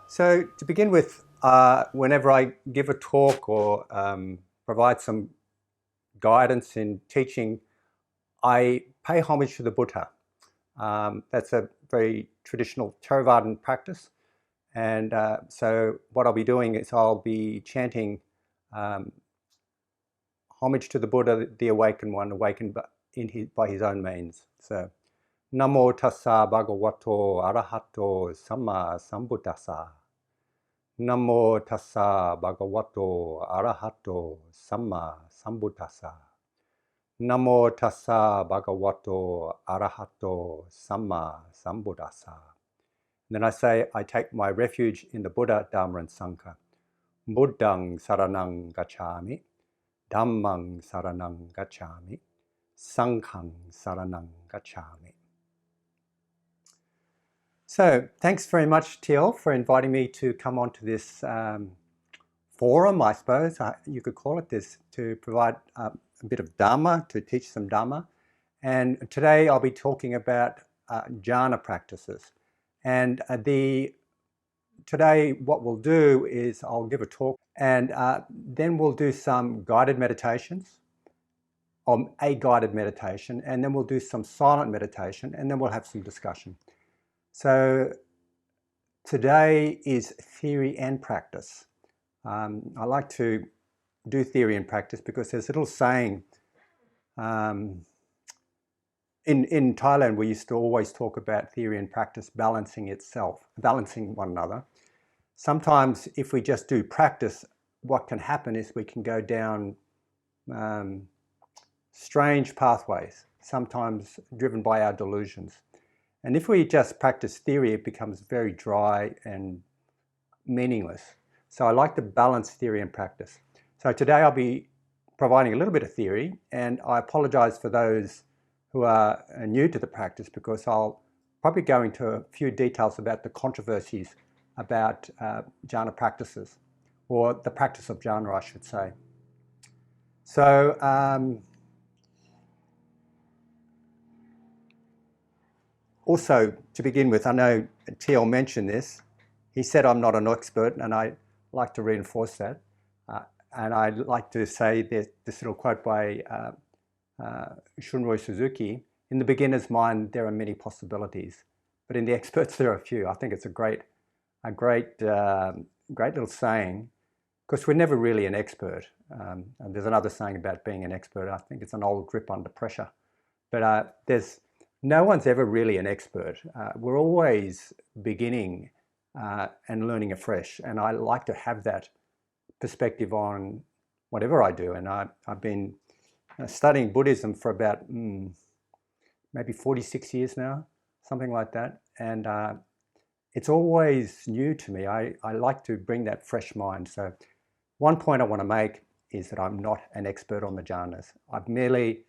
So to begin with, whenever I give a talk or provide some guidance in teaching, I pay homage to the Buddha. That's a very traditional Theravadan practice. And so what I'll be doing is I'll be chanting homage to the Buddha, the awakened one, awakened by his own means. So, Namo tassa bhagavato arahato samma sambuddhassa. Namo tassa bhagavato arahato samma sambuddhassa. Namo tassa bhagavato arahato samma sambuddhassa. And then I say, I take my refuge in the Buddha, Dhamma and Sangha. Buddhang saranang gacchami, Dhammang saranang gacchami, Sanghang saranang gacchami. So thanks very much, TL, for inviting me to come onto this forum, I suppose you could call it this, to provide a bit of Dhamma, to teach some Dhamma. And today I'll be talking about jhana practices. And today what we'll do is I'll give a talk, and then we'll do some guided meditations, a guided meditation, and then we'll do some silent meditation, and then we'll have some discussion. So today is theory and practice. I like to do theory and practice because there's a little saying, in Thailand we used to always talk about theory and practice balancing one another. Sometimes if we just do practice, what can happen is we can go down strange pathways, sometimes driven by our delusions. And if we just practice theory, it becomes very dry and meaningless. So I like to balance theory and practice. So today I'll be providing a little bit of theory, and I apologize for those who are new to the practice because I'll probably go into a few details about the controversies about jhana practices, or the practice of jhana, I should say. So also, to begin with, I know TL mentioned this. He said I'm not an expert, and I like to reinforce that. And I'd like to say that this little quote by Shunroi Suzuki, in the beginner's mind, there are many possibilities, but in the experts, there are a few. I think it's a great little saying, because we're never really an expert. And there's another saying about being an expert. I think it's an old grip under pressure. But no one's ever really an expert. We're always beginning and learning afresh. And I like to have that perspective on whatever I do. And I've been studying Buddhism for about maybe 46 years now, something like that. And it's always new to me. I like to bring that fresh mind. So one point I want to make is that I'm not an expert on the jhanas. I've merely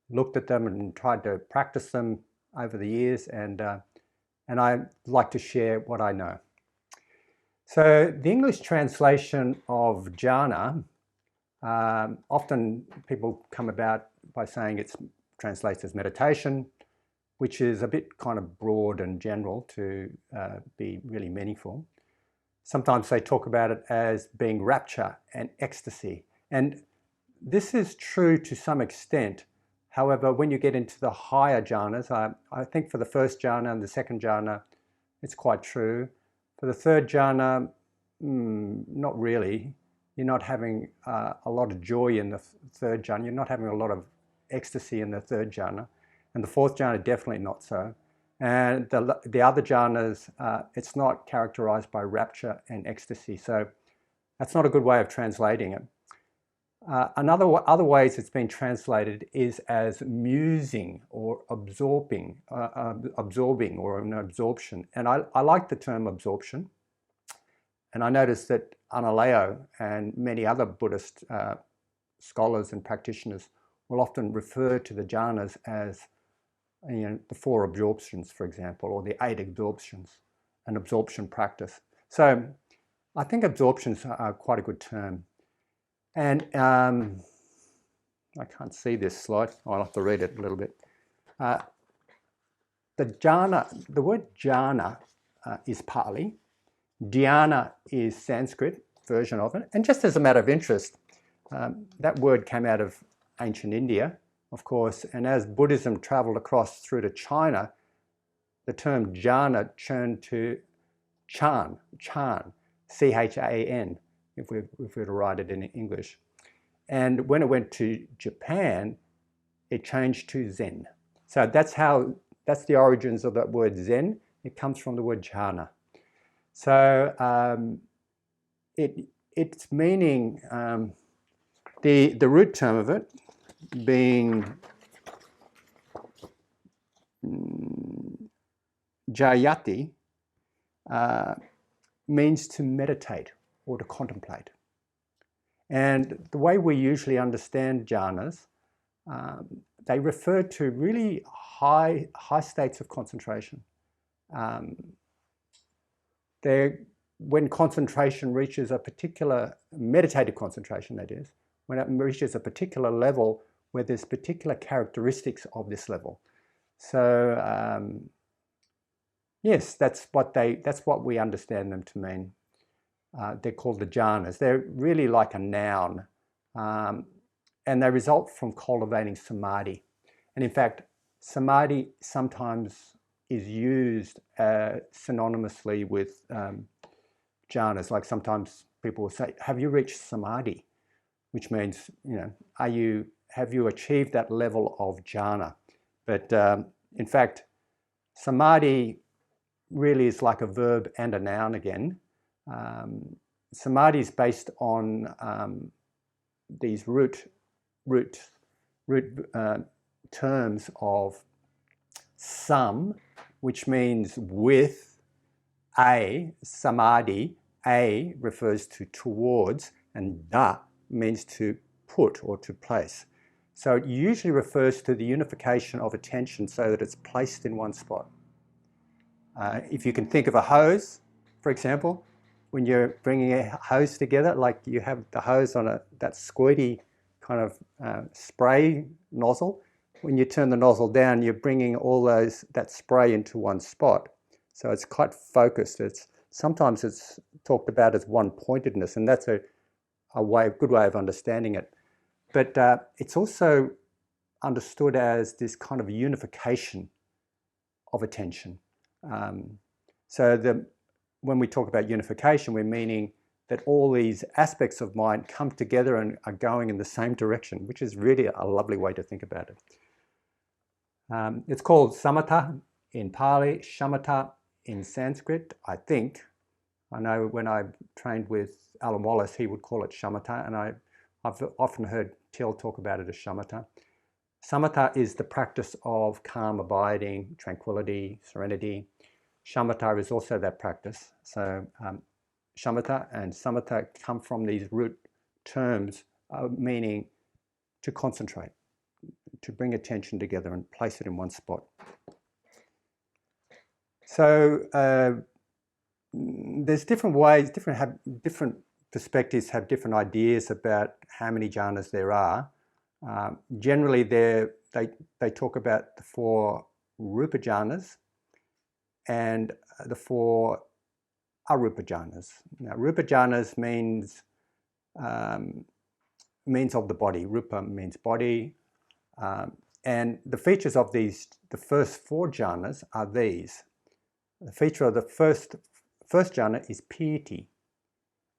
looked at them and tried to practice them over the years, and I like to share what I know. So the English translation of jhana, often people come about by saying it's translates as meditation, which is a bit kind of broad and general to be really meaningful. Sometimes they talk about it as being rapture and ecstasy. And this is true to some extent. However, when you get into the higher jhanas, I think for the first jhana and the second jhana, it's quite true. For the third jhana, not really. You're not having a lot of joy in the third jhana. You're not having a lot of ecstasy in the third jhana. And the fourth jhana, definitely not so. And the other jhanas, it's not characterized by rapture and ecstasy. So that's not a good way of translating it. Other ways it's been translated is as musing or absorbing or an absorption. And I like the term absorption. And I noticed that Analayo and many other Buddhist scholars and practitioners will often refer to the jhanas as the 4 absorptions, for example, or the 8 absorptions, an absorption practice. So I think absorptions are quite a good term. And I can't see this slide. I'll have to read it a little bit. The word jhana is Pali, Dhyana is Sanskrit version of it. And just as a matter of interest, that word came out of ancient India, of course, and as Buddhism traveled across through to China, the term jhana turned to chan, C-H-A-N, if we were to write it in English. And when it went to Japan, it changed to Zen. So that's the origins of that word Zen. It comes from the word jhana. So its meaning, the root term of it being jayati, means to meditate or to contemplate. And the way we usually understand jhanas, they refer to really high states of concentration. When concentration reaches a particular, meditative concentration that is, when it reaches a particular level where there's particular characteristics of this level. So yes, that's what we understand them to mean. They're called the jhanas. They're really like a noun, and they result from cultivating samadhi. And in fact, samadhi sometimes is used synonymously with jhanas. Like sometimes people will say, "Have you reached samadhi?" Which means, have you achieved that level of jhana? But in fact, samadhi really is like a verb and a noun again. Samadhi is based on these root terms of sam, which means with, a, samadhi, a refers to towards, and da means to put or to place. So it usually refers to the unification of attention so that it's placed in one spot. If you can think of a hose, for example, when you're bringing a hose together, like you have the hose on that squirty kind of spray nozzle. When you turn the nozzle down, you're bringing all that spray into one spot. So it's quite focused. Sometimes it's talked about as one-pointedness, and that's a good way of understanding it. But it's also understood as this kind of unification of attention. When we talk about unification, we're meaning that all these aspects of mind come together and are going in the same direction, which is really a lovely way to think about it. It's called samatha in Pali, shamatha in Sanskrit, I think. I know when I trained with Alan Wallace, he would call it shamatha, and I've often heard Till talk about it as shamatha. Samatha is the practice of calm abiding, tranquility, serenity. Shamatha is also that practice. So shamatha and samatha come from these root terms meaning to concentrate, to bring attention together and place it in one spot. So there's different ways, different perspectives have different ideas about how many jhanas there are. Generally, they talk about the 4 rupa jhanas and the 4 arupa jhanas. Now, rupa jhanas means of the body. Rupa means body. And the features of the first 4 jhanas are these. The feature of the first jhana is piti.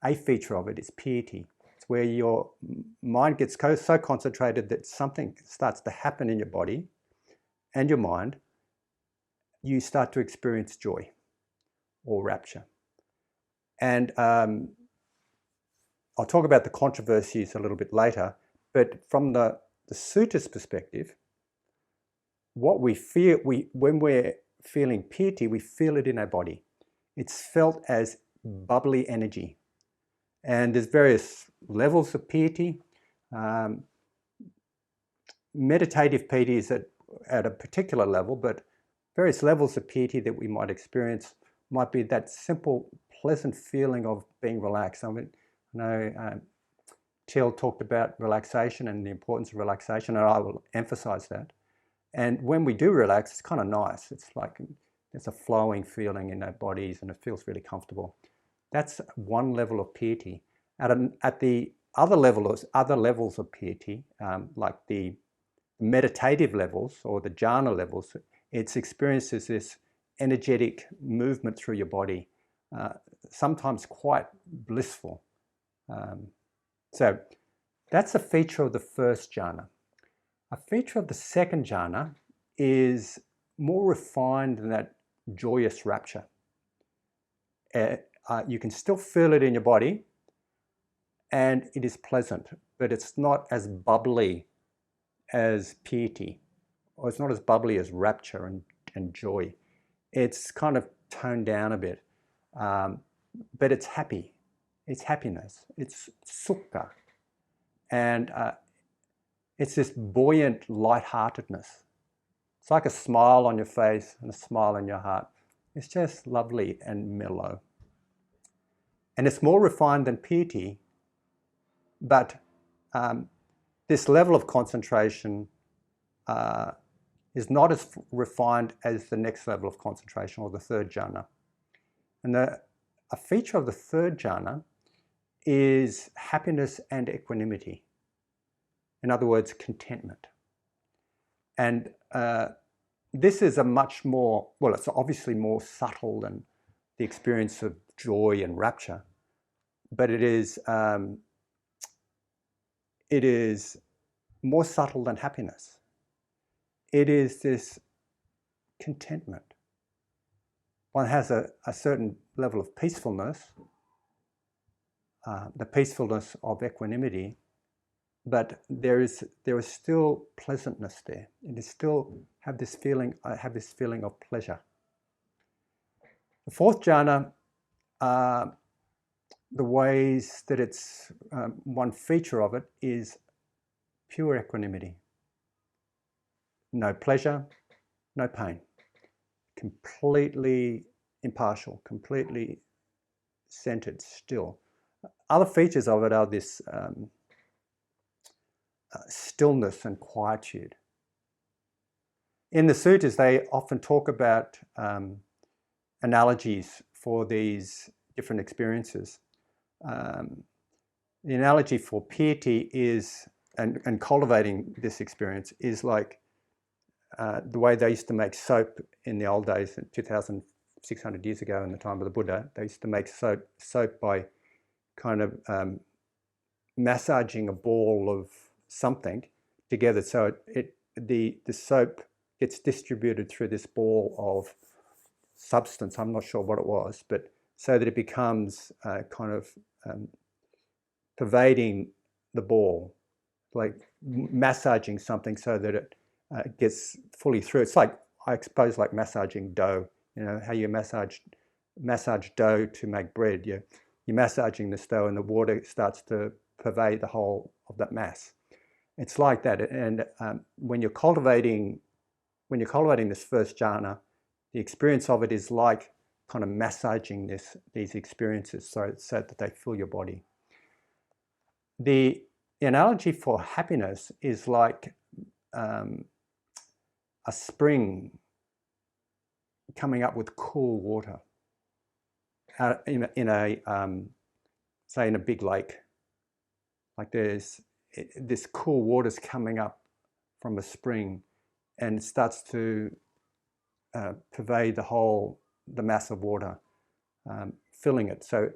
A feature of it is piti. It's where your mind gets so concentrated that something starts to happen in your body and your mind. You start to experience joy or rapture. And I'll talk about the controversies a little bit later, but from the suttas perspective, what we feel, when we're feeling piti, we feel it in our body. It's felt as bubbly energy. And there's various levels of piti. Meditative piti is at a particular level, but various levels of piti that we might experience might be that simple, pleasant feeling of being relaxed. I know Till talked about relaxation and the importance of relaxation, and I will emphasize that. And when we do relax, it's kind of nice. It's like there's a flowing feeling in our bodies and it feels really comfortable. That's one level of piety. At the other levels of piety, like the meditative levels or the jhana levels, it experiences this energetic movement through your body, sometimes quite blissful. So that's a feature of the first jhana. A feature of the second jhana is more refined than that joyous rapture. You can still feel it in your body, and it is pleasant, but it's not as bubbly as piety, or it's not as bubbly as rapture and joy. It's kind of toned down a bit, but it's happy. It's happiness. It's sukha. And it's this buoyant lightheartedness. It's like a smile on your face and a smile in your heart. It's just lovely and mellow. And it's more refined than piety, but this level of concentration is not as refined as the next level of concentration, or the third jhana. And a feature of the third jhana is happiness and equanimity. In other words, contentment. And this is a much more, well, it's obviously more subtle than the experience of joy and rapture, but it is more subtle than happiness. It is this contentment. One has a certain level of peacefulness, the peacefulness of equanimity, but there is still pleasantness there. It is still have this feeling of pleasure. The fourth jhana, the ways that it's one feature of it is pure equanimity. No pleasure, no pain. Completely impartial, completely centered, still. Other features of it are this stillness and quietude. In the sutras, they often talk about analogies for these different experiences. The analogy for piety is, and cultivating this experience, is like the way they used to make soap in the old days, 2,600 years ago in the time of the Buddha. They used to make soap by kind of massaging a ball of something together, so the soap gets distributed through this ball of substance. I'm not sure what it was, but so that it becomes kind of pervading the ball, like massaging something so that it gets fully through. It's like, I suppose, like massaging dough. You know how you massage dough to make bread. You're massaging this dough, and the water starts to pervade the whole of that mass. It's like that. And when you're cultivating this first jhana, the experience of it is like kind of massaging these experiences so that they fill your body. The analogy for happiness is like a spring coming up with cool water in a big lake. Like there's this cool water's coming up from a spring, and it starts to pervade the mass of water, filling it. So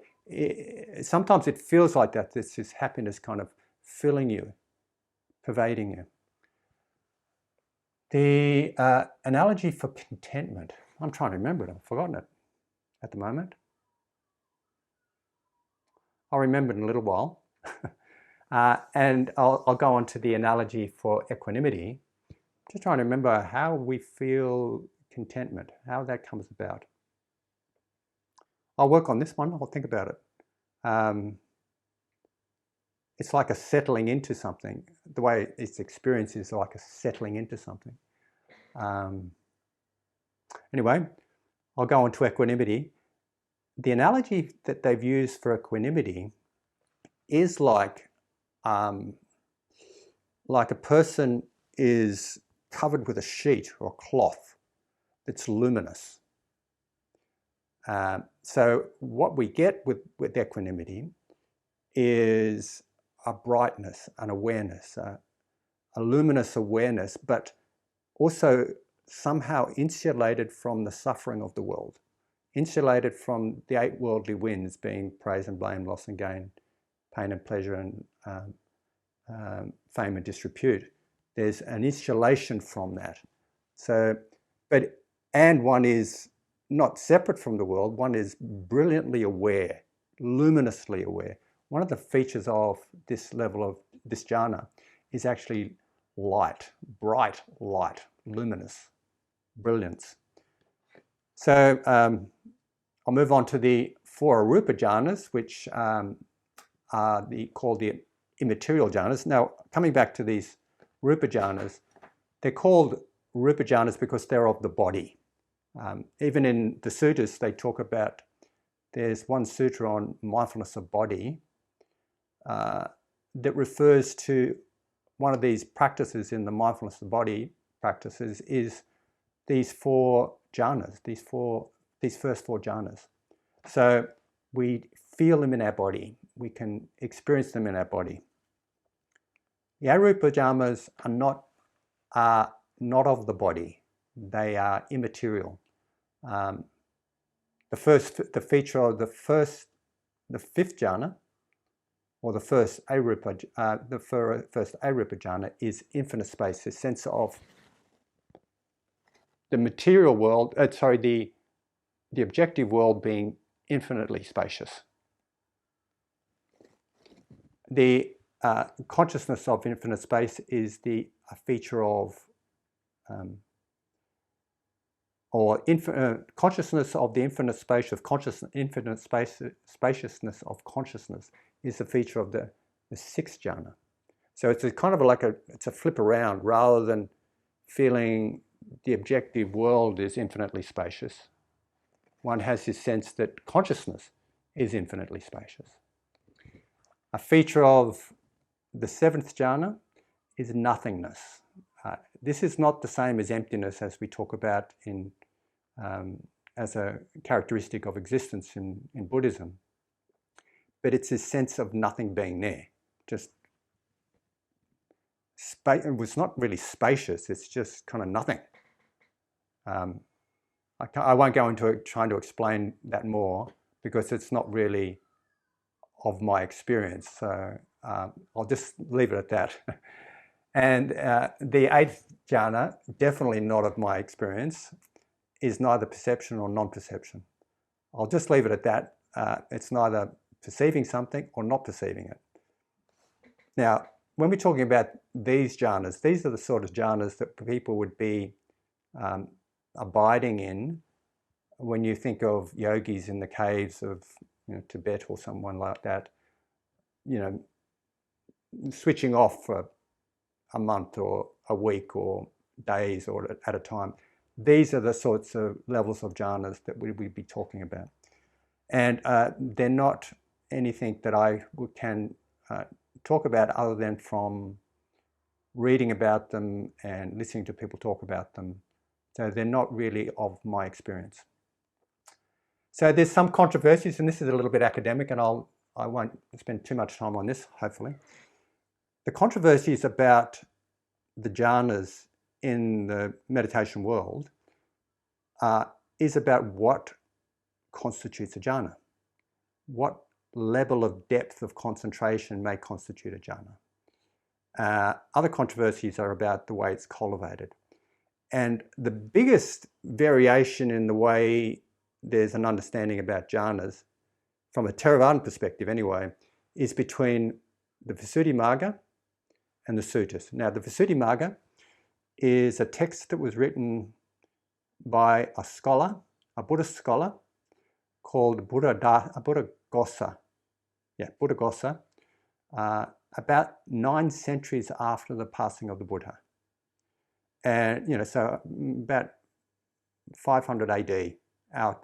sometimes it feels like that. This is happiness kind of filling you, pervading you. The analogy for contentment, I'm trying to remember it. I've forgotten it at the moment. I'll remember it in a little while. And I'll go on to the analogy for equanimity. Just trying to remember how we feel contentment, how that comes about. I'll work on this one. I'll think about it. It's like a settling into something. The way it's experienced is like a settling into something. Anyway, I'll go on to equanimity. The analogy that they've used for equanimity is like a person is covered with a sheet or a cloth that's luminous. So what we get with equanimity is a brightness, an awareness, a luminous awareness, but also somehow insulated from the suffering of the world, insulated from the 8 worldly winds, being praise and blame, loss and gain, pain and pleasure, and fame and disrepute. There's an insulation from that. So, and one is not separate from the world, one is brilliantly aware, luminously aware. One of the features of this level of this jhana is actually light, bright light, luminous, brilliance. So I'll move on to the 4 arupa jhanas, which are called the immaterial jhanas. Now, coming back to these rupa jhanas, they're called rupa jhanas because they're of the body. Even in the sutras, they talk about, there's one sutra on mindfulness of body that refers to one of these practices in the mindfulness of body practices is these 4 jhanas, these first 4 jhanas. So we feel them in our body. We can experience them in our body. The arupa jhanas are not of the body. They are immaterial. The feature of the 5th jhana, or the first arupa jhana, is infinite space, the sense of the material world, the objective world being infinitely spacious. The consciousness of infinite space is a feature of, consciousness of the infinite space of consciousness, spaciousness of consciousness is a feature of the 6th jhana. So it's a kind of it's a flip around. Rather than feeling the objective world is infinitely spacious, one has this sense that consciousness is infinitely spacious. A feature of the 7th jhana is nothingness. This is not the same as emptiness as we talk about as a characteristic of existence in Buddhism. But it's this sense of nothing being there. Just it was not really spacious, it's just kind of nothing. I won't go into trying to explain that more because it's not really of my experience. So I'll just leave it at that. And the 8th jhana, definitely not of my experience, is neither perception or non-perception. I'll just leave it at that. It's neither perceiving something or not perceiving it. Now, when we're talking about these jhanas, these are the sort of jhanas that people would be abiding in when you think of yogis in the caves of Tibet or someone like that, switching off for a month or a week or days or at a time. These are the sorts of levels of jhanas that we'd be talking about. And they're not anything that I can talk about other than from reading about them and listening to people talk about them. So they're not really of my experience. So there's some controversies, and this is a little bit academic, and I won't spend too much time on this, hopefully. The controversies about the jhanas in the meditation world is about what constitutes a jhana. What level of depth of concentration may constitute a jhana. Other controversies are about the way it's cultivated. And the biggest variation in the way there's an understanding about jhanas, from a Theravadan perspective anyway, is between the Visuddhimagga and the sutras. Now, the Visuddhimagga is a text that was written by a scholar, a Buddhist scholar, called Buddhaghosa. Yeah, Buddhaghosa, about 9 centuries after the passing of the Buddha. And, so about 500 AD, our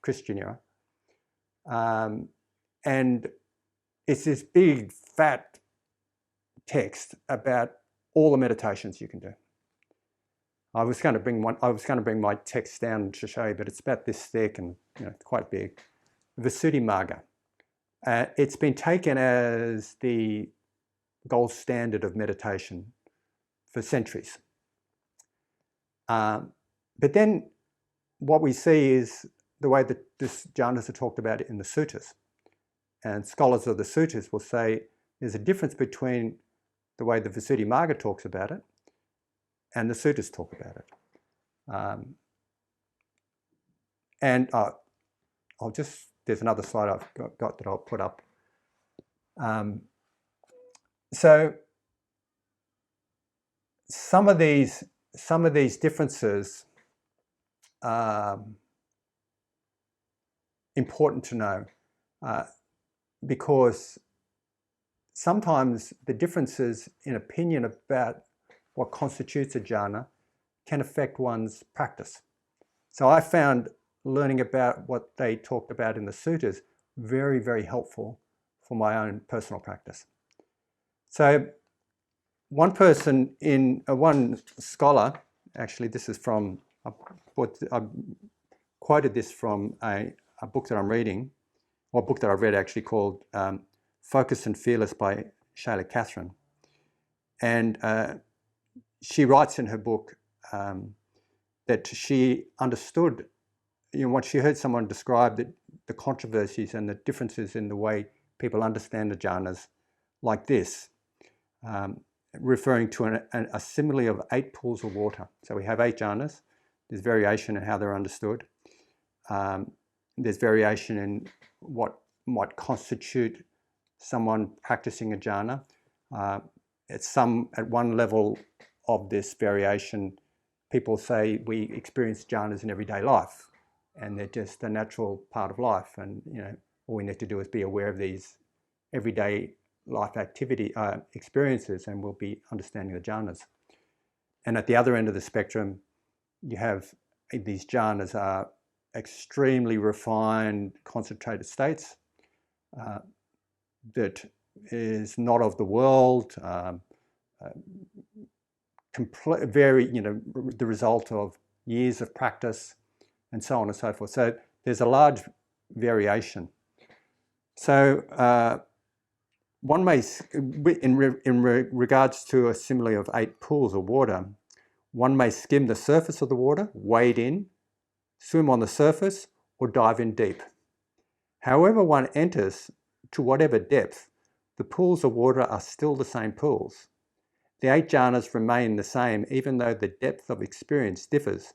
Christian era. And it's this big, fat text about all the meditations you can do. I was going to bring my text down to show you, but it's about this thick and quite big. Visuddhimagga. It's been taken as the gold standard of meditation for centuries. But then what we see is the way that this jhanas are talked about in the sutras. And scholars of the sutras will say there's a difference between the way the Visuddhimagga talks about it and the sutras talk about it. There's another slide I've got that I'll put up. So some of these differences are important to know because sometimes the differences in opinion about what constitutes a jhana can affect one's practice. So I found learning about what they talked about in the sutras very, very helpful for my own personal practice. So one scholar, actually this is from, I quoted this from a book that I'm reading, or a book that I've read actually called Focused and Fearless by Shayla Catherine. And she writes in her book that she understood, once she heard someone describe the controversies and the differences in the way people understand the jhanas like this, referring to a simile of 8 pools of water. So we have 8 jhanas. There's variation in how they're understood. There's variation in what might constitute someone practicing a jhana. At one level of this variation, people say we experience jhanas in everyday life, and they're just a natural part of life. And all we need to do is be aware of these everyday life activity experiences, and we'll be understanding the jhanas. And at the other end of the spectrum, you have these jhanas are extremely refined, concentrated states that is not of the world, the result of years of practice, and so on and so forth. So there's a large variation. So one may, in regards to a simile of 8 pools of water, one may skim the surface of the water, wade in, swim on the surface, or dive in deep. However one enters, to whatever depth, the pools of water are still the same pools. The 8 jhanas remain the same even though the depth of experience differs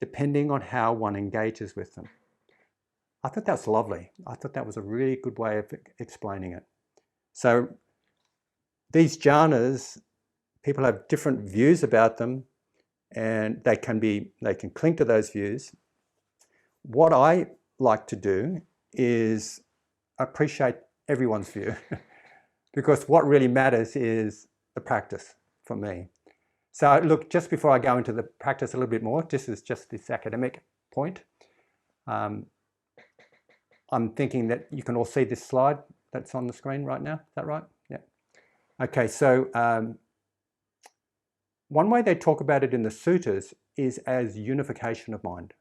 depending on how one engages with them. I thought that's lovely. I thought that was a really good way of explaining it. So these jhanas, people have different views about them, and they can cling to those views. What I like to do is appreciate everyone's view because what really matters is the practice for me. So look, just before I go into the practice a little bit more, this is just this academic point. I'm thinking that you can all see this slide that's on the screen right now. Is that right? Yeah. Okay, so one way they talk about it in the sutras is as unification of mind,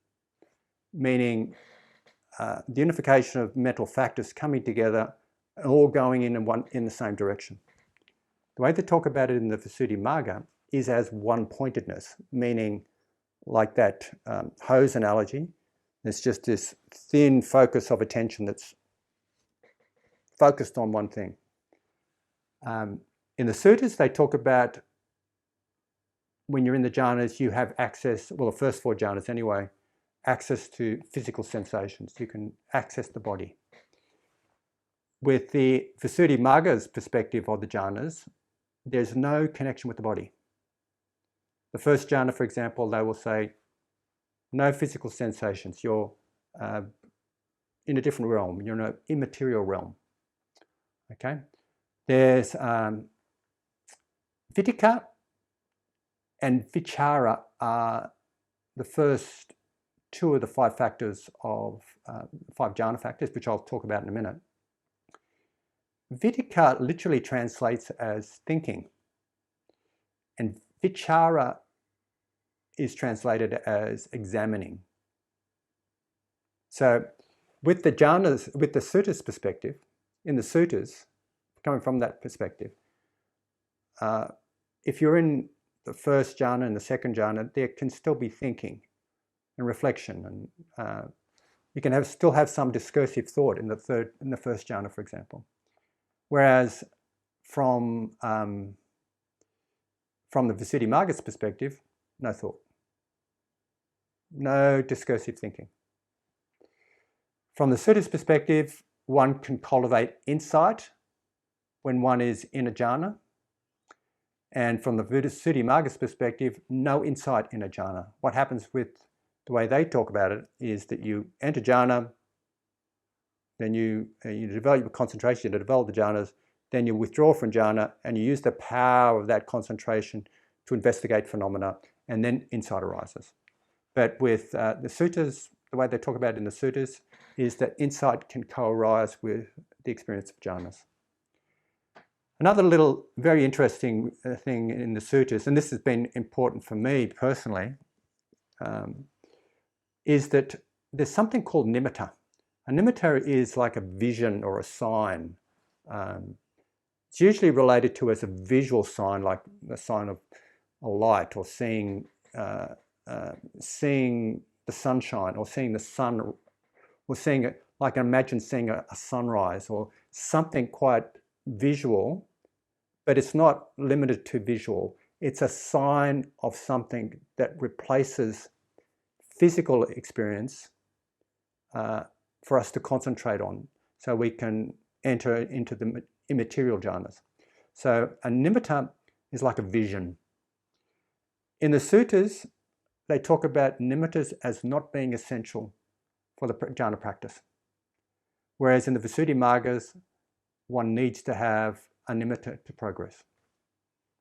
meaning the unification of mental factors coming together, all going in the same direction. The way they talk about it in the Visuddhimagga is as one-pointedness, meaning like that hose analogy, there's just this thin focus of attention that's focused on one thing. In the sutras, they talk about when you're in the jhanas, you have access, well, the first 4 jhanas anyway, access to physical sensations. You can access the body. With the Visuddhimagga's perspective of the jhanas, there's no connection with the body. The first jhana, for example, they will say, no physical sensations. You're in a different realm. You're in an immaterial realm. Okay? There's Vitica and Vichara are the first 2 of the 5 factors of 5 jhana factors, which I'll talk about in a minute. Vitica literally translates as thinking, and Vichara is translated as examining. So with the jhanas, with the suttas perspective, in the suttas, coming from that perspective, if you're in the first jhana and the second jhana, there can still be thinking and reflection, and you can still have some discursive thought in the first jhana, for example. Whereas from the Visuddhimagga's perspective, no thought, no discursive thinking. From the Sutta's perspective, one can cultivate insight when one is in a jhana. And from the Visuddhimagga's perspective, no insight in a jhana. What happens with the way they talk about it is that you enter jhana, then you develop your concentration to develop the jhanas, then you withdraw from jhana and you use the power of that concentration to investigate phenomena, and then insight arises. But with the suttas, the way they talk about it in the suttas is that insight can co-arise with the experience of jhanas. Another little very interesting thing in the suttas, and this has been important for me personally, is that there's something called nimitta. A nimitta is like a vision or a sign. It's usually related to as a visual sign, like the sign of a light, or seeing the sunshine, or seeing the sun, or seeing it, like imagine seeing a sunrise, or something quite visual, but it's not limited to visual. It's a sign of something that replaces physical experience for us to concentrate on, so we can enter into the immaterial jhanas. So a nimitta is like a vision. In the suttas, they talk about nimittas as not being essential for the jhana practice. Whereas in the Visuddhimaggas, one needs to have a nimitta to progress.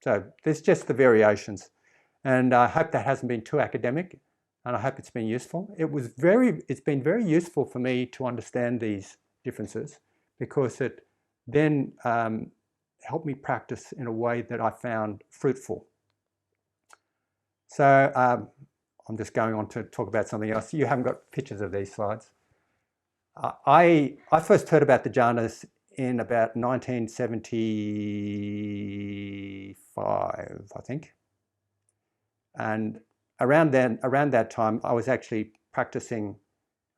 So there's just the variations. And I hope that hasn't been too academic, and I hope it's been useful. It's been very useful for me to understand these differences, because it then helped me practice in a way that I found fruitful. So I'm just going on to talk about something else. You haven't got pictures of these slides. I first heard about the jhanas in about 1975, I think. And around that time, I was actually practicing.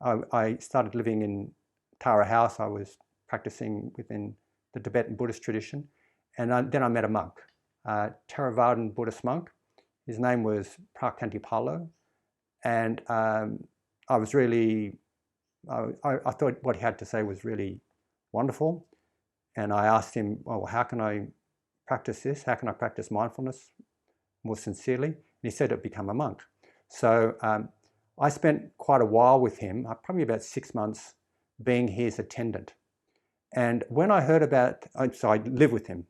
I started living in Tara House. I was practicing within the Tibetan Buddhist tradition. And then I met a monk, a Theravadan Buddhist monk. His name was Prakantipalo. And I thought what he had to say was really wonderful. And I asked him, well, how can I practice this? How can I practice mindfulness more sincerely? And he said, to become a monk. So I spent quite a while with him, probably about 6 months, being his attendant. And when I heard about, so I lived with him,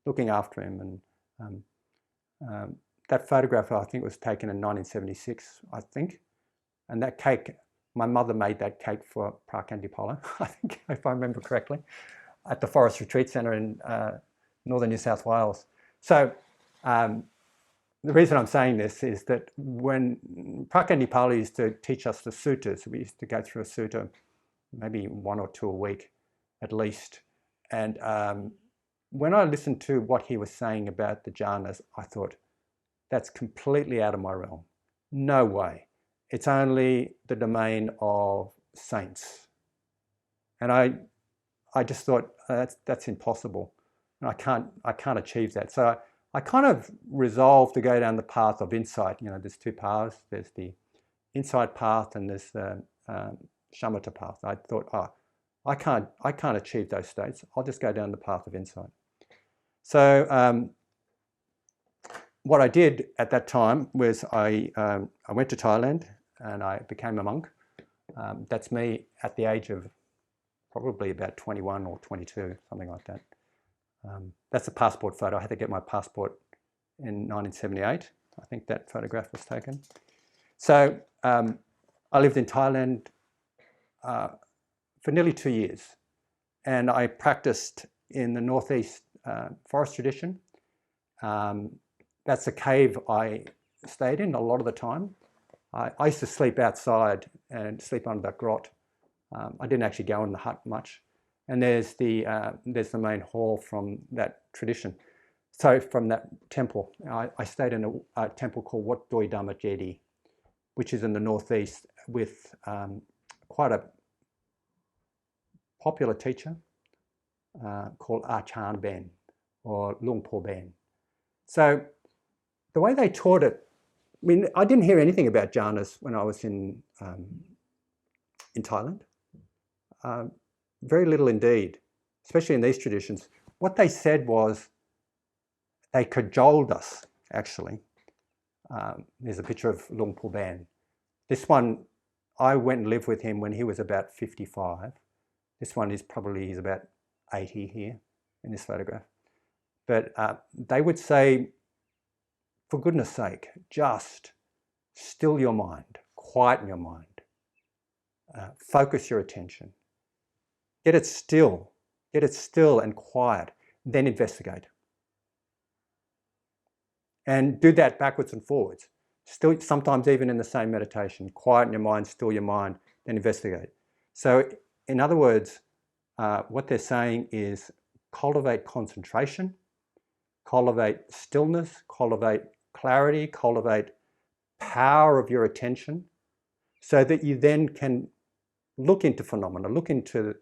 looking after him. And that photograph, I think, was taken in 1976, I think. And that cake, my mother made that cake for Prakantipalo, I think, if I remember correctly, at the Forest Retreat Centre in northern New South Wales. So the reason I'm saying this is that when Prakantipalo used to teach us the suttas, we used to go through a sutta, maybe 1 or 2 a week at least. And when I listened to what he was saying about the jhanas, I thought, that's completely out of my realm. No way. It's only the domain of saints. And I just thought, that's impossible. And I can't achieve that. So I kind of resolved to go down the path of insight. You know, there's 2 paths. There's the insight path and there's the shamatha path. I thought, I can't achieve those states. I'll just go down the path of insight. So what I did at that time was I went to Thailand and I became a monk. That's me at the age of probably about 21 or 22, something like that. That's a passport photo. I had to get my passport in 1978. I think that photograph was taken. So I lived in Thailand for nearly 2 years. And I practiced in the Northeast forest tradition. That's a cave I stayed in a lot of the time. I used to sleep outside and sleep under that grot. I didn't actually go in the hut much. And there's the main hall from that tradition. So from that temple, I stayed in a temple called Wat Doi Dhamma Jedi, which is in the northeast, with quite a popular teacher called Achan Ben or Luang Por Ben. So the way they taught it, I mean, I didn't hear anything about jhanas when I was in Thailand. Very little indeed, especially in these traditions. What they said was they cajoled us, actually. There's a picture of Luang Por Ben. This one, I went and lived with him when he was about 55. This one is probably, he's about 80 here in this photograph. But they would say, for goodness sake, just still your mind, quieten your mind, focus your attention, get it still and quiet, then investigate. And do that backwards and forwards. Still, sometimes even in the same meditation, quieten your mind, still your mind, then investigate. So in other words, what they're saying is cultivate concentration, cultivate stillness, cultivate clarity, cultivate power of your attention, so that you then can look into phenomena, look into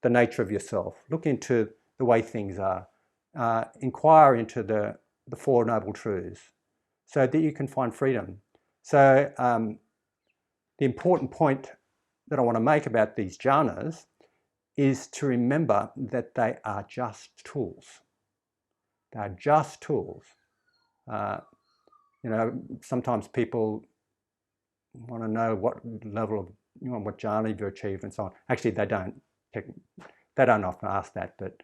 the nature of yourself, look into the way things are, inquire into the Four Noble Truths, so that you can find freedom. So the important point that I want to make about these jhanas is to remember that they are just tools. They are just tools. Sometimes people want to know what level of, what jhana you've achieved and so on. Actually, they don't often ask that, but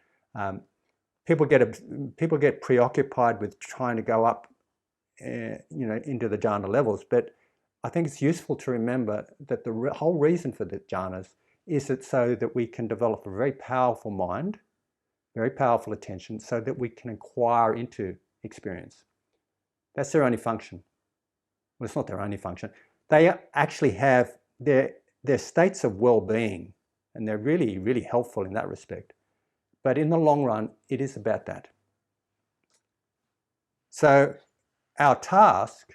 people get preoccupied with trying to go up, into the jhana levels. But I think it's useful to remember that the whole reason for the jhanas is that so that we can develop a very powerful mind, very powerful attention, so that we can inquire into experience. That's their only function. Well, it's not their only function. They actually have their states of well-being, and they're really, really helpful in that respect. But in the long run, it is about that. So our task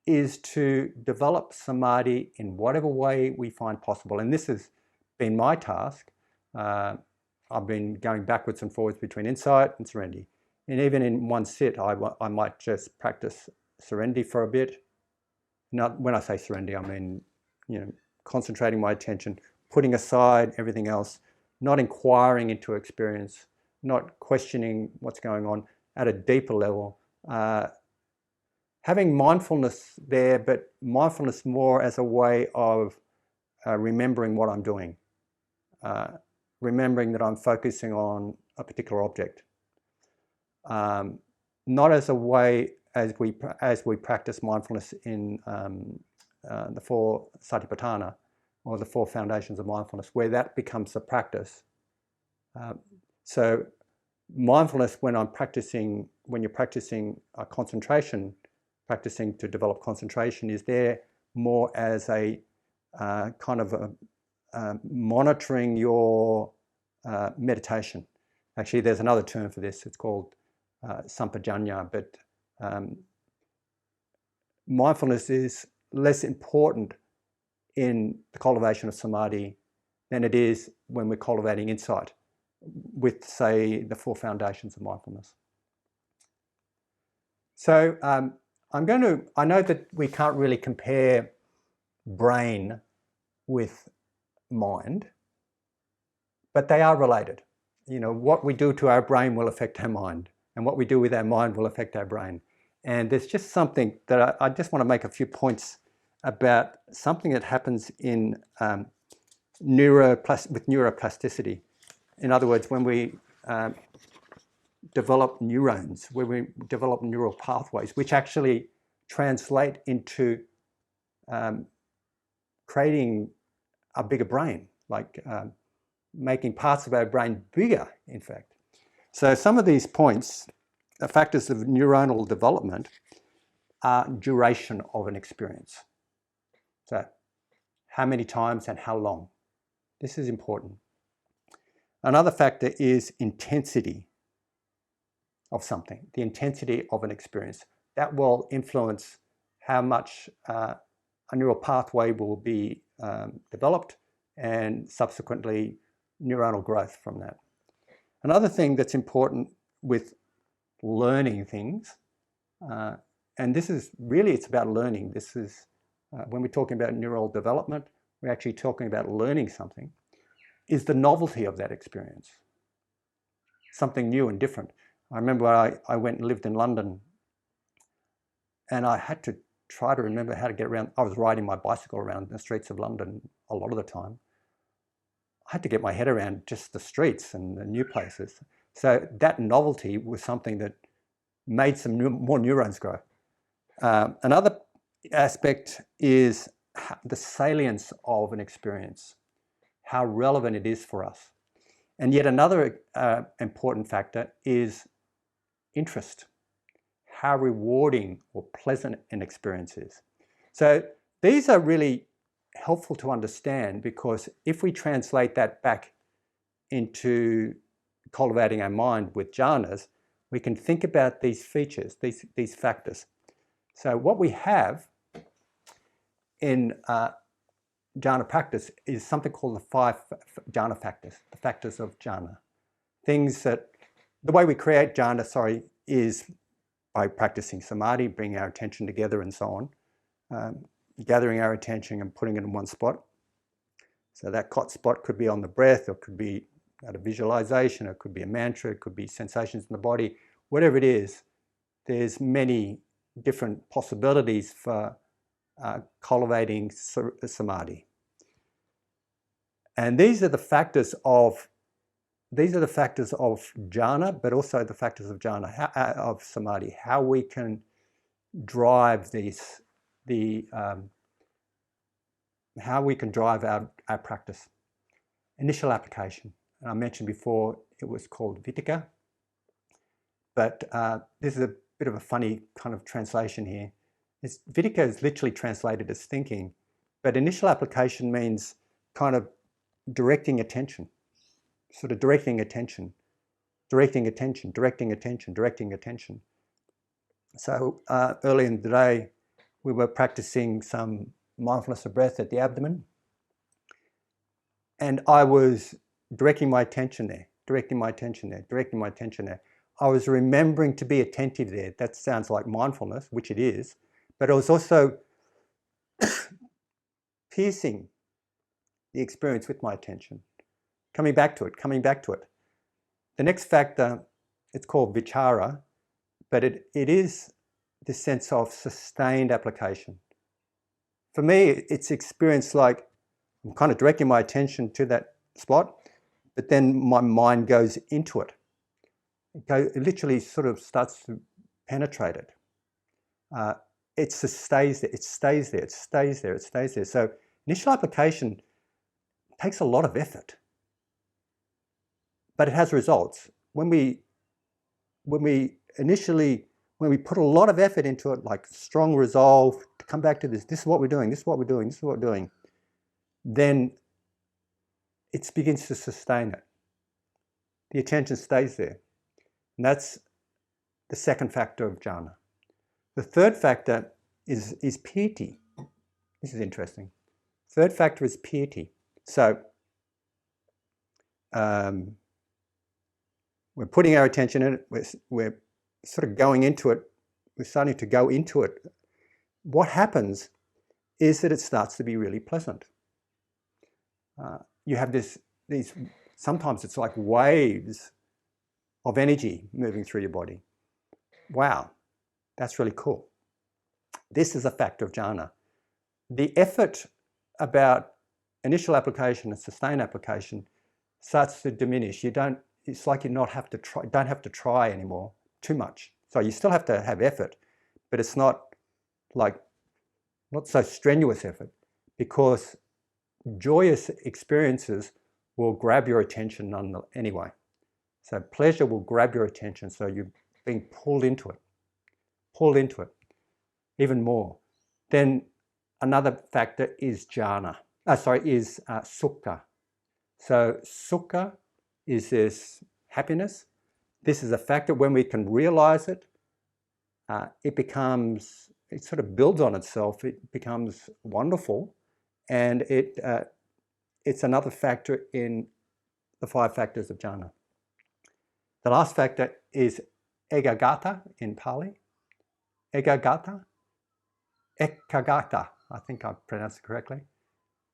is to develop samadhi in whatever way we find possible. And this has been my task. I've been going backwards and forwards between insight and serenity. And even in one sit, I might just practice serenity for a bit. Not, when I say serenity, I mean, concentrating my attention, putting aside everything else, not inquiring into experience, not questioning what's going on at a deeper level. Having mindfulness there, but mindfulness more as a way of remembering what I'm doing, remembering that I'm focusing on a particular object, not as a way as we practice mindfulness in the four satipatthana, or the four foundations of mindfulness, where that becomes the practice. So mindfulness, when you're practicing concentration, practicing to develop concentration, is there more as a kind of monitoring your meditation. Actually, there's another term for this. It's called sampajanya, but mindfulness is less important in the cultivation of samadhi than it is when we're cultivating insight with, say, the four foundations of mindfulness. So I know that we can't really compare brain with mind, but they are related. What we do to our brain will affect our mind, and what we do with our mind will affect our brain. And there's just something that I just want to make a few points about, something that happens in with neuroplasticity. In other words, when we develop neurons, where we develop neural pathways, which actually translate into creating a bigger brain, like making parts of our brain bigger, in fact. So some of these points, the factors of neuronal development, duration of an experience. So how many times and how long? This is important. Another factor is intensity of something, the intensity of an experience. That will influence how much a neural pathway will be developed and subsequently neuronal growth from that. Another thing that's important with learning things, and this is really, it's about learning. This is, when we're talking about neural development, we're actually talking about learning something, is the novelty of that experience. Something new and different. I remember I went and lived in London and I had to try to remember how to get around. I was riding my bicycle around the streets of London a lot of the time. I had to get my head around just the streets and the new places. So that novelty was something that made some more neurons grow. Another aspect is the salience of an experience, how relevant it is for us. And yet another important factor is interest, how rewarding or pleasant an experience is. So these are really helpful to understand, because if we translate that back into cultivating our mind with jhanas, we can think about these features, these factors. So what we have in jhana practice is something called the 5 jhana factors, the factors of jhana. Things that, the way we create jhana, is by practicing samadhi, bringing our attention together and so on, gathering our attention and putting it in one spot. So that spot could be on the breath, or it could be at a visualization, it could be a mantra, it could be sensations in the body, whatever it is. There's many different possibilities for cultivating samadhi. And these are the factors of jhana, but also the factors of jhana, of samadhi, how we can drive how we can drive our practice. Initial application. And I mentioned before it was called Vitica, but this is a bit of a funny kind of translation here. Vitica is literally translated as thinking, but initial application means kind of directing attention, sort of directing attention. So early in the day, we were practicing some mindfulness of breath at the abdomen, and I was directing my attention there. I was remembering to be attentive there. That sounds like mindfulness, which it is, but I was also piercing the experience with my attention, coming back to it. The next factor, it's called Vichara, but it is the sense of sustained application. For me, it's experienced like I'm kind of directing my attention to that spot, but then my mind goes into it. It literally sort of starts to penetrate it. It just stays there. So initial application takes a lot of effort, but it has results. When we put a lot of effort into it, like strong resolve to come back to this is what we're doing, then it begins to sustain it. The attention stays there. And that's the second factor of jhana. The third factor is piety. This is interesting. Third factor is piety. So we're putting our attention in it, we're sort of going into it, we're starting to go into it. What happens is that it starts to be really pleasant. You have these, sometimes it's like waves of energy moving through your body. Wow, that's really cool. This is a factor of jhana. The effort about initial application and sustained application starts to diminish. It's like you don't have to try anymore too much. So you still have to have effort, but it's not so strenuous effort, because joyous experiences will grab your attention anyway. So pleasure will grab your attention, so you're being pulled into it. even more. Then another factor is jhana. Sukha. So sukha is this happiness. This is a factor. When we can realize it, it sort of builds on itself. It becomes wonderful, and it's another factor in the 5 factors of jhana. The last factor is ekagata in Pali. Ekagata, I think I pronounced it correctly.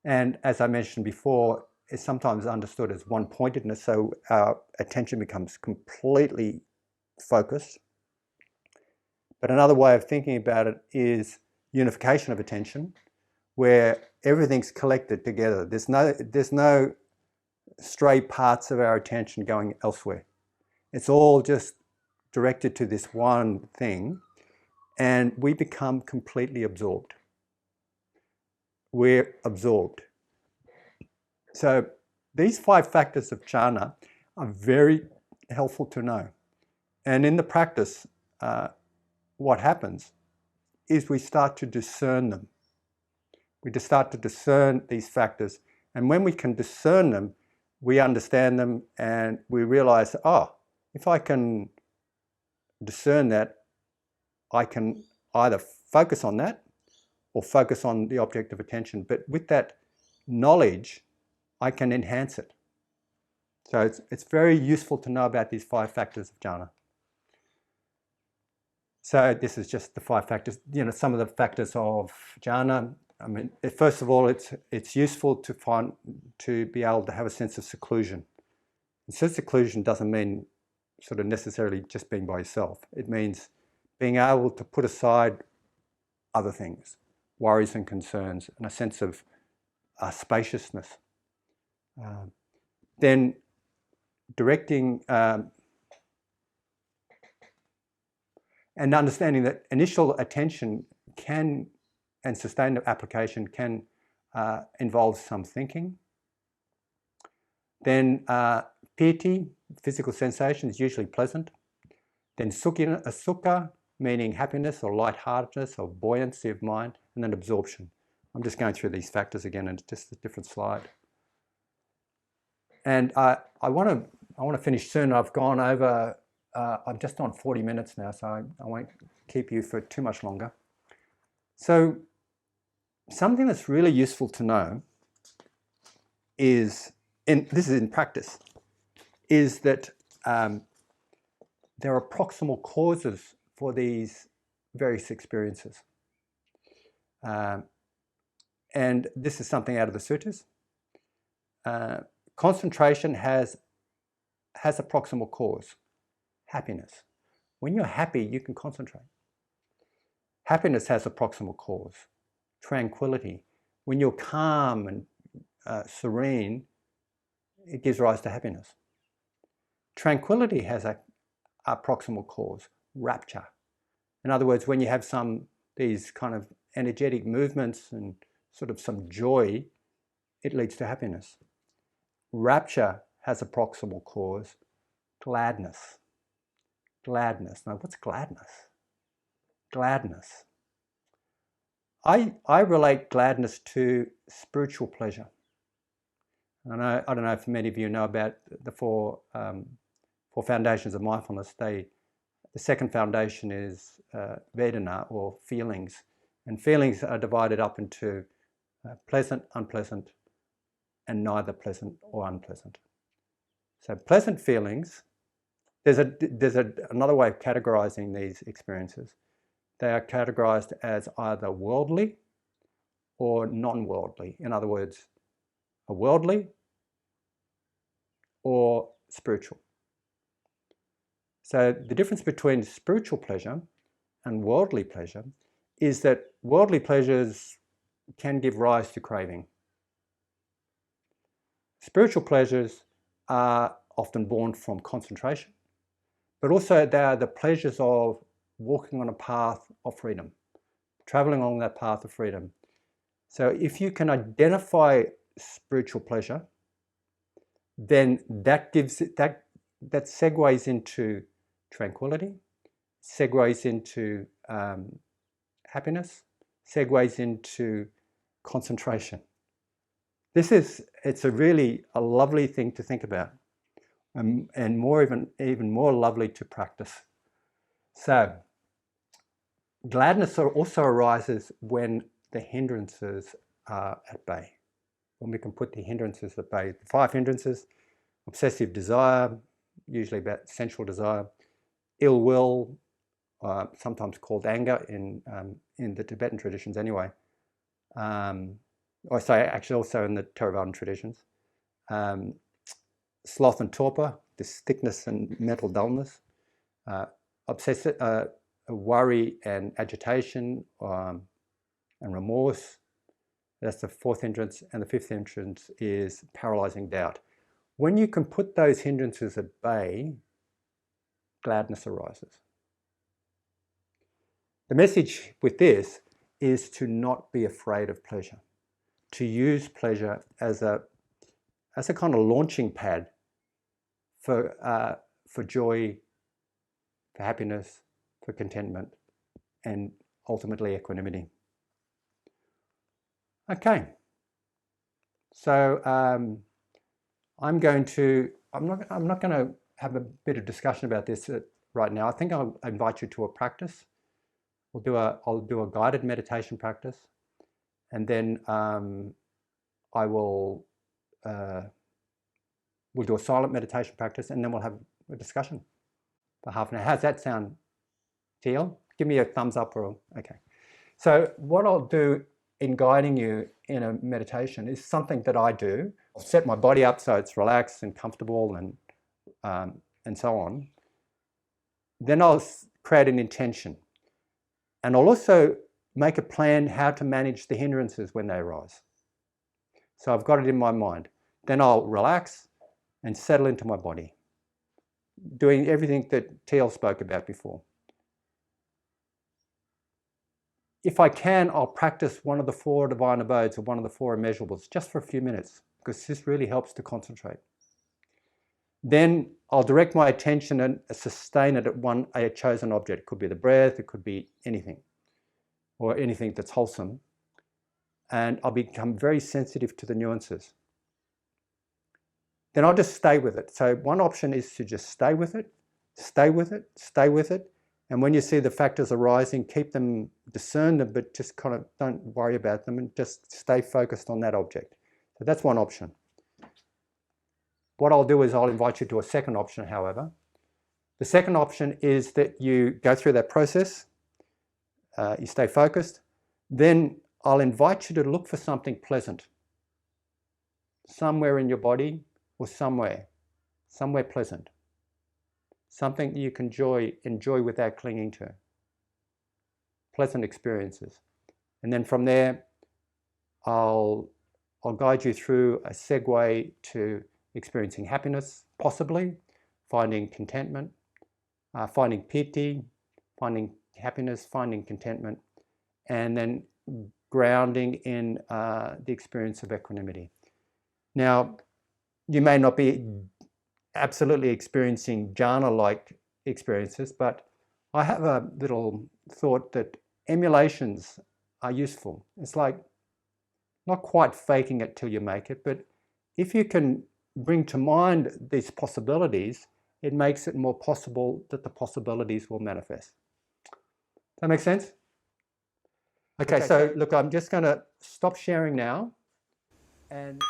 And as I mentioned before, it's sometimes understood as one-pointedness, so our attention becomes completely focused. But another way of thinking about it is unification of attention, where everything's collected together. There's no stray parts of our attention going elsewhere. It's all just directed to this one thing, and we become completely absorbed. We're absorbed. So these 5 factors of jhana are very helpful to know. And in the practice, what happens is we start to discern them. We just start to discern these factors. And when we can discern them, we understand them and we realize, oh, if I can discern that, I can either focus on that or focus on the object of attention. But with that knowledge, I can enhance it. So it's very useful to know about these 5 factors of jhana. So this is just the 5 factors, some of the factors of jhana. I mean, first of all, it's useful to be able to have a sense of seclusion. And so seclusion doesn't mean sort of necessarily just being by yourself. It means being able to put aside other things, worries and concerns, and a sense of spaciousness. Then directing and understanding that initial attention and sustained application can involve some thinking. Then piti, physical sensation, is usually pleasant. Then sukha, meaning happiness or lightheartedness or buoyancy of mind, and then absorption. I'm just going through these factors again in just a different slide. And I want to finish soon. I've gone over. I'm just on 40 minutes now, so I won't keep you for too much longer. So something that's really useful to know is, this is in practice, is that there are proximal causes for these various experiences. And this is something out of the sutras. Concentration has a proximal cause, happiness. When you're happy, you can concentrate. Happiness has a proximal cause, tranquility. When you're calm and serene, it gives rise to happiness. Tranquility has a proximal cause, rapture. In other words, when you have these kind of energetic movements and sort of some joy, it leads to happiness. Rapture has a proximal cause, gladness. Gladness. Now, what's gladness? Gladness. I relate gladness to spiritual pleasure. And I don't know if many of you know about the four foundations of mindfulness. The second foundation is Vedana, or feelings. And feelings are divided up into pleasant, unpleasant, and neither pleasant or unpleasant. So pleasant feelings, there's another way of categorizing these experiences. They are categorized as either worldly or non-worldly. In other words, a worldly or spiritual. So the difference between spiritual pleasure and worldly pleasure is that worldly pleasures can give rise to craving. Spiritual pleasures are often born from concentration, but also they are the pleasures of walking on a path of freedom, traveling along that path of freedom. So if you can identify spiritual pleasure, then that segues into tranquility, segues into happiness segues into concentration. It's a really lovely thing to think about, and even more lovely to practice. So gladness also arises when the hindrances are at bay, when we can put the hindrances at bay. The 5 hindrances: obsessive desire, usually about sensual desire; ill will, sometimes called anger in the Tibetan traditions anyway, actually also in the Theravadan traditions; sloth and torpor, this thickness and mental dullness; worry and agitation, and remorse. That's the 4th hindrance. And the 5th hindrance is paralyzing doubt. When you can put those hindrances at bay, gladness arises. The message with this is to not be afraid of pleasure, to use pleasure as a kind of launching pad for joy, for happiness, for contentment, and ultimately equanimity. Okay, so I'm not going to have a bit of discussion about this right now. I think I'll invite you to a practice. I'll do a guided meditation practice, and then we'll do a silent meditation practice, and then we'll have a discussion for half an hour. How's that sound, Teal? Give me a thumbs up or okay. So what I'll do in guiding you in a meditation is something that I do. I'll set my body up so it's relaxed and comfortable and so on. Then I'll create an intention. And I'll also make a plan how to manage the hindrances when they arise. So I've got it in my mind. Then I'll relax and settle into my body, doing everything that Teal spoke about before. If I can, I'll practice one of the 4 divine abodes or one of the 4 immeasurables just for a few minutes, because this really helps to concentrate. Then I'll direct my attention and sustain it at a chosen object. It could be the breath, it could be anything, or anything that's wholesome. And I'll become very sensitive to the nuances. Then I'll just stay with it. So one option is to just stay with it, stay with it, stay with it. And when you see the factors arising, keep them, discern them, but just kind of don't worry about them and just stay focused on that object. So that's one option. What I'll do is I'll invite you to a second option, however. The second option is that you go through that process, you stay focused, then I'll invite you to look for something pleasant, somewhere in your body or somewhere pleasant. Something you can enjoy without clinging to. Pleasant experiences. And then from there, I'll guide you through a segue to experiencing happiness, possibly, finding contentment, finding piti, finding happiness, finding contentment, and then grounding in the experience of equanimity. Now, you may not be absolutely experiencing jhana-like experiences, but I have a little thought that emulations are useful. It's like not quite faking it till you make it, but if you can bring to mind these possibilities, it makes it more possible that the possibilities will manifest. Does that make sense? Okay, so look, I'm just going to stop sharing now and